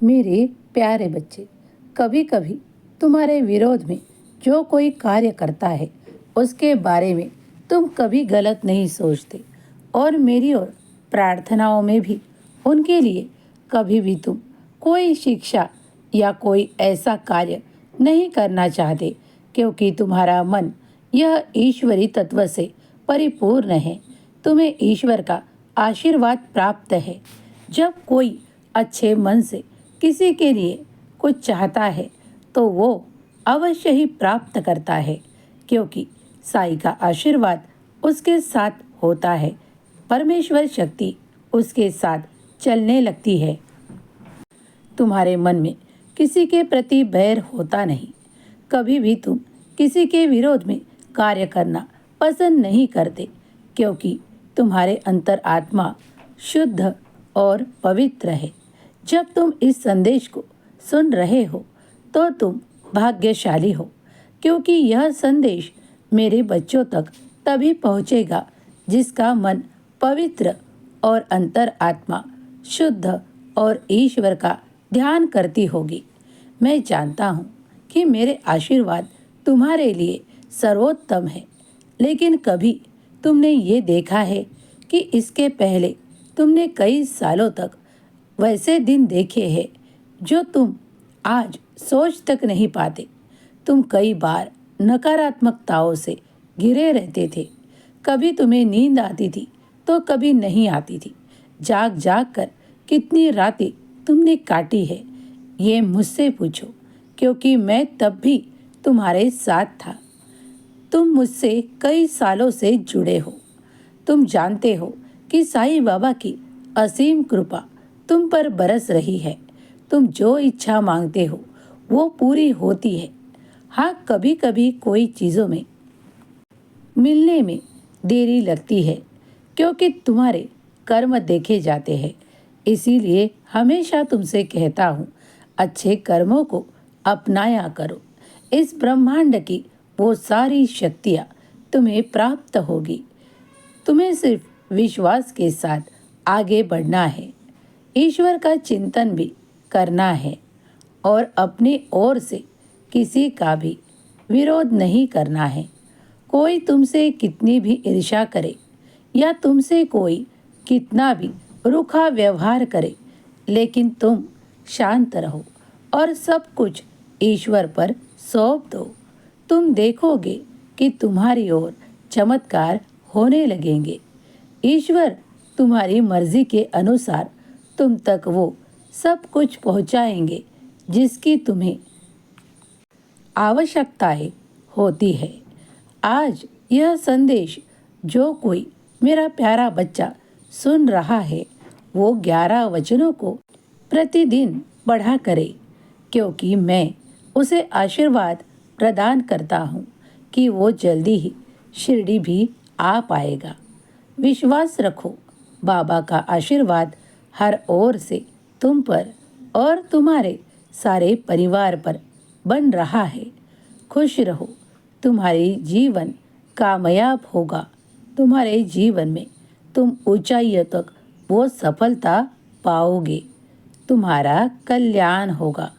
मेरे प्यारे बच्चे, कभी कभी तुम्हारे विरोध में जो कोई कार्य करता है उसके बारे में तुम कभी गलत नहीं सोचते और मेरी ओर प्रार्थनाओं में भी उनके लिए कभी भी तुम कोई शिक्षा या कोई ऐसा कार्य नहीं करना चाहते, क्योंकि तुम्हारा मन यह ईश्वरी तत्व से परिपूर्ण है। तुम्हें ईश्वर का आशीर्वाद प्राप्त है। जब कोई अच्छे मन से किसी के लिए कुछ चाहता है तो वो अवश्य ही प्राप्त करता है, क्योंकि साईं का आशीर्वाद उसके साथ होता है। परमेश्वर शक्ति उसके साथ चलने लगती है। तुम्हारे मन में किसी के प्रति बैर होता नहीं। कभी भी तुम किसी के विरोध में कार्य करना पसंद नहीं करते, क्योंकि तुम्हारे अंतर आत्मा शुद्ध और पवित्र है। जब तुम इस संदेश को सुन रहे हो तो तुम भाग्यशाली हो, क्योंकि यह संदेश मेरे बच्चों तक तभी पहुंचेगा जिसका मन पवित्र और अंतर आत्मा शुद्ध और ईश्वर का ध्यान करती होगी। मैं जानता हूँ कि मेरे आशीर्वाद तुम्हारे लिए सर्वोत्तम है, लेकिन कभी तुमने ये देखा है कि इसके पहले तुमने कई सालों तक वैसे दिन देखे हैं जो तुम आज सोच तक नहीं पाते। तुम कई बार नकारात्मकताओं से घिरे रहते थे। कभी तुम्हें नींद आती थी तो कभी नहीं आती थी। जाग जाग कर कितनी रातें तुमने काटी है, ये मुझसे पूछो, क्योंकि मैं तब भी तुम्हारे साथ था। तुम मुझसे कई सालों से जुड़े हो। तुम जानते हो कि साईं बाबा की असीम कृपा तुम पर बरस रही है। तुम जो इच्छा मांगते हो वो पूरी होती है। हाँ, कभी कभी कोई चीज़ों में मिलने में देरी लगती है, क्योंकि तुम्हारे कर्म देखे जाते हैं। इसीलिए हमेशा तुमसे कहता हूँ, अच्छे कर्मों को अपनाया करो। इस ब्रह्मांड की वो सारी शक्तियाँ तुम्हें प्राप्त होगी। तुम्हें सिर्फ विश्वास के साथ आगे बढ़ना है, ईश्वर का चिंतन भी करना है और अपनी ओर से किसी का भी विरोध नहीं करना है। कोई तुमसे कितनी भी ईर्ष्या करे या तुमसे कोई कितना भी रूखा व्यवहार करे, लेकिन तुम शांत रहो और सब कुछ ईश्वर पर सौंप दो। तुम देखोगे कि तुम्हारी ओर चमत्कार होने लगेंगे। ईश्वर तुम्हारी मर्जी के अनुसार तुम तक वो सब कुछ पहुंचाएंगे जिसकी तुम्हें आवश्यकताएं होती है। आज यह संदेश जो कोई मेरा प्यारा बच्चा सुन रहा है वो 11 वचनों को प्रतिदिन पढ़ा करे, क्योंकि मैं उसे आशीर्वाद प्रदान करता हूँ कि वो जल्दी ही शिरडी भी आ पाएगा। विश्वास रखो, बाबा का आशीर्वाद हर ओर से तुम पर और तुम्हारे सारे परिवार पर बन रहा है। खुश रहो, तुम्हारी जीवन कामयाब होगा। तुम्हारे जीवन में तुम ऊंचाइयों तक वो सफलता पाओगे। तुम्हारा कल्याण होगा।